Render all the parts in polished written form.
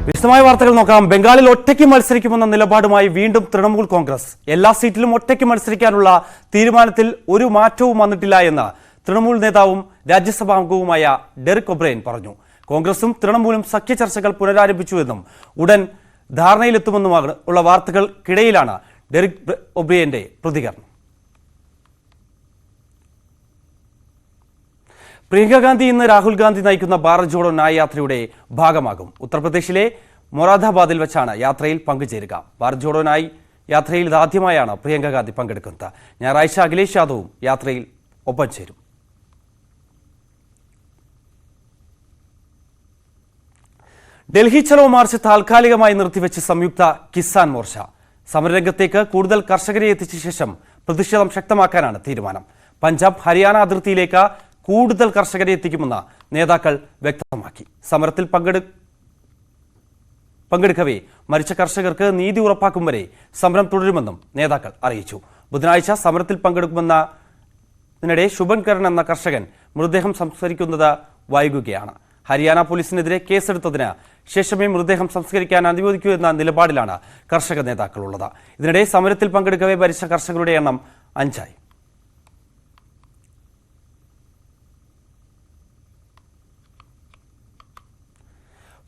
വിശദമായ വാർത്തകൾ നോക്കാം. ബംഗാളിൽ ഒറ്റയ്ക്ക് മത്സരിക്കുമെന്ന നിലപാടുമായി വീണ്ടും തൃണമൂൽ കോൺഗ്രസ്. എല്ലാ സീറ്റിലും ഒറ്റയ്ക്ക് മത്സരിക്കാനുള്ള തീരുമാനത്തിൽ ഒരു മാറ്റവും വന്നിട്ടില്ല എന്ന് തൃണമൂൽ നേതാവും രാജ്യസഭാ അംഗവുമായ ഡെറിക് ഒബ്രയൻ പറഞ്ഞു. കോൺഗ്രസും തൃണമൂലും സഖ്യ ചർച്ചകൾ പുനരാരംഭിച്ചുവെന്നും ഉടൻ ധാരണയിലെത്തുമെന്നുമാണ് ഉള്ള വാർത്തകൾക്കിടയിലാണ് ഡെറിക് ഒബ്രയന്റെ പ്രതികരണം. പ്രിയങ്ക ഗാന്ധി ഇന്ന് രാഹുൽ ഗാന്ധി നയിക്കുന്ന ഭാരത് ജോഡോ ന്യായ് യാത്രയുടെ ഭാഗമാകും. ഉത്തർപ്രദേശിലെ മൊറാദാബാദിൽ വെച്ചാണ് യാത്രയിൽ പങ്കുചേരുക. ഭാരത് ജോഡോ ന്യായ് യാത്രയിൽ ഇതാദ്യമായാണ് പ്രിയങ്ക ഗാന്ധി പങ്കെടുക്കുന്നത്. ഞായറാഴ്ച അഖിലേഷ് യാദവും യാത്രയിൽ ഒപ്പം ചേരും. ഡൽഹി ചലോ മാർച്ച് താൽക്കാലികമായി നിർത്തിവെച്ച് സംയുക്ത കിസാൻ മോർച്ച. സമരരംഗത്തേക്ക് കൂടുതൽ കർഷകരെ എത്തിച്ച ശേഷം പ്രതിഷേധം ശക്തമാക്കാനാണ് തീരുമാനം. പഞ്ചാബ് ഹരിയാന അതിർത്തിയിലേക്ക് കൂടുതൽ കർഷകരെ എത്തിക്കുമെന്ന് നേതാക്കൾ വ്യക്തമാക്കി. സമരത്തിൽ പങ്കെടുക്കവേ മരിച്ച കർഷകർക്ക് നീതി ഉറപ്പാക്കും വരെ സമരം തുടരുമെന്നും നേതാക്കൾ അറിയിച്ചു. ബുധനാഴ്ച സമരത്തിൽ പങ്കെടുക്കുമെന്നതിനിടെ ശുഭൻ കരൺ എന്ന കർഷകൻ മൃതദേഹം സംസ്കരിക്കുന്നത് വൈകുകയാണ്. ഹരിയാന പോലീസിനെതിരെ കേസെടുത്തതിന് ശേഷമേ മൃതദേഹം സംസ്കരിക്കാൻ അനുവദിക്കൂ എന്ന നിലപാടിലാണ് കർഷക നേതാക്കളുള്ളത്. ഇതിനിടെ സമരത്തിൽ പങ്കെടുക്കവേ മരിച്ച കർഷകരുടെ എണ്ണം 5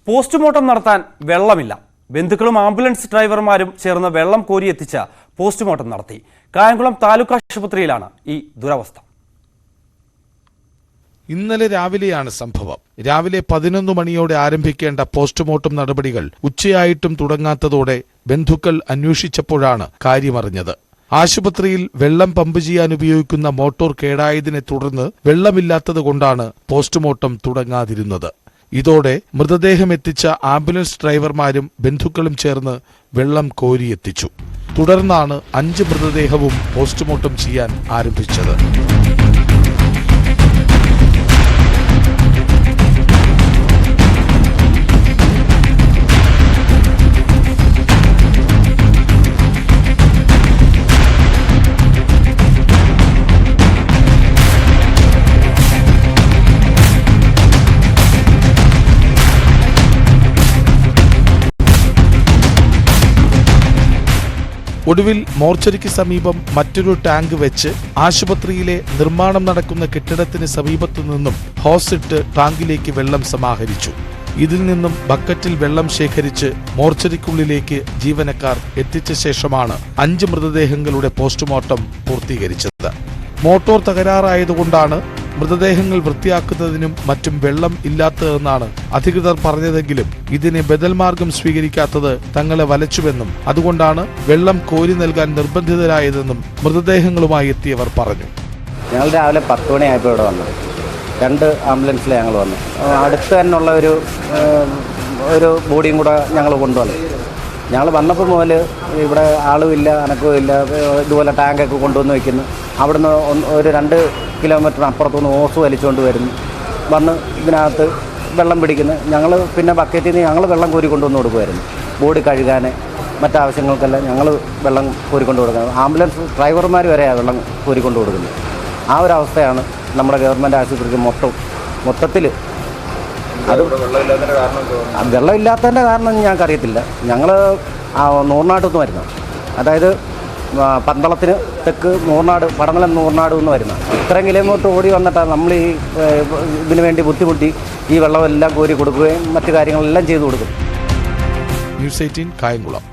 പോസ്റ്റ്മോർട്ടം നടത്താൻ വെള്ളമില്ല. ബന്ധുക്കളും ആംബുലൻസ് ഡ്രൈവർമാരും ചേർന്ന് വെള്ളം കോരിയെത്തിച്ച് പോസ്റ്റ്മോർട്ടം നടത്തി. കായംകുളം താലൂക്ക് ആശുപത്രിയിലാണ് ഈ ദുരവസ്ഥ. ഇന്നലെ രാവിലെയാണ് സംഭവം. രാവിലെ 11 മണിയോടെ ആരംഭിക്കേണ്ട പോസ്റ്റ്മോർട്ടം നടപടികൾ ഉച്ചയായിട്ടും തുടങ്ങാത്തതോടെ ബന്ധുക്കൾ അന്വേഷിച്ചപ്പോഴാണ് കാര്യമറിഞ്ഞത്. ആശുപത്രിയിൽ വെള്ളം പമ്പ് ചെയ്യാൻ ഉപയോഗിക്കുന്ന മോട്ടോർ കേടായതിനെ തുടർന്ന് വെള്ളമില്ലാത്തതുകൊണ്ടാണ് പോസ്റ്റ്മോർട്ടം തുടങ്ങാതിരുന്നത്. ഇതോടെ മൃതദേഹം എത്തിച്ച ആംബുലൻസ് ഡ്രൈവർമാരും ബന്ധുക്കളും ചേർന്ന് വെള്ളം കോരിയെത്തിച്ചു. തുടർന്നാണ് 5 മൃതദേഹവും പോസ്റ്റ്മോർട്ടം ചെയ്യാൻ ആരംഭിച്ചത്. ഒടുവിൽ മോർച്ചറിക്ക് സമീപം മറ്റൊരു ടാങ്ക് വെച്ച് ആശുപത്രിയിലെ നിർമ്മാണം നടക്കുന്ന കെട്ടിടത്തിന് സമീപത്തു നിന്നും ഹോസിട്ട് ടാങ്കിലേക്ക് വെള്ളം സമാഹരിച്ചു. ഇതിൽ നിന്നും ബക്കറ്റിൽ വെള്ളം ശേഖരിച്ച് മോർച്ചറിക്കുള്ളിലേക്ക് ജീവനക്കാർ എത്തിച്ച ശേഷമാണ് 5 മൃതദേഹങ്ങളുടെ പോസ്റ്റ്മോർട്ടം പൂർത്തീകരിച്ചത്. മോട്ടോർ തകരാറായതുകൊണ്ടാണ് മൃതദേഹങ്ങൾ വൃത്തിയാക്കുന്നതിനും മറ്റും വെള്ളം ഇല്ലാത്തതെന്നാണ് അധികൃതർ പറഞ്ഞതെങ്കിലും ഇതിന് ബദൽ മാർഗം സ്വീകരിക്കാത്തത് തങ്ങളെ വലച്ചുവെന്നും അതുകൊണ്ടാണ് വെള്ളം കോരി നൽകാൻ നിർബന്ധിതരായതെന്നും മൃതദേഹങ്ങളുമായി എത്തിയവർ പറഞ്ഞു. ഞങ്ങൾ രാവിലെ 10 മണിയായപ്പോൾ ഇവിടെ വന്നത്. 2 ആംബുലൻസിൽ ഞങ്ങൾ വന്നു. അടുത്ത് തന്നെയുള്ള ഒരു ബോഡിയും കൂടെ ഞങ്ങൾ കൊണ്ടുവന്നു. ഞങ്ങൾ വന്നപ്പോൾ മുതൽ ഇവിടെ ആളുമില്ല, അനക്കവുമില്ല. ഇതുപോലെ ടാങ്കൊക്കെ കൊണ്ടുവന്ന് വയ്ക്കുന്നു. അവിടുന്ന് ഒരു 2 കിലോമീറ്റർ അപ്പുറത്തുനിന്ന് ഓസ് വലിച്ചുകൊണ്ട് വരുന്നു. വന്ന് ഇതിനകത്ത് വെള്ളം പിടിക്കുന്നു. ഞങ്ങൾ പിന്നെ ബക്കറ്റിൽ നിന്ന് ഞങ്ങൾ വെള്ളം കോരിക്കൊണ്ടുവന്ന് കൊടുക്കുമായിരുന്നു. ബോഡി കഴുകാൻ മറ്റാവശ്യങ്ങൾക്കെല്ലാം ഞങ്ങൾ വെള്ളം കോരിക്കൊണ്ട് കൊടുക്കുന്നത്. ആംബുലൻസ് ഡ്രൈവർമാർ വരെയാണ് വെള്ളം കോരിക്കൊണ്ട് കൊടുക്കുന്നത്. ആ ഒരു അവസ്ഥയാണ് നമ്മുടെ ഗവൺമെൻറ് ആശുപത്രിക്ക് മൊത്തത്തിൽ. അത് വെള്ളമില്ലാത്തതിൻ്റെ കാരണം ഞങ്ങൾക്കറിയത്തില്ല. ഞങ്ങൾ നൂർനാട്ടിൽ വരുന്നത്, അതായത് പന്തളത്തിന് തെക്ക് പടനിലം നൂർനാട് എന്ന് വരുന്നത്. ഇത്രയും കിലോമീറ്റർ ഓടി വന്നിട്ടാണ് നമ്മൾ ഇതിനു വേണ്ടി ബുദ്ധിമുട്ടി ഈ വെള്ളമെല്ലാം കോരി കൊടുക്കുകയും മറ്റു കാര്യങ്ങളെല്ലാം ചെയ്തു കൊടുക്കും. ന്യൂസ് 18 കായംകുളം.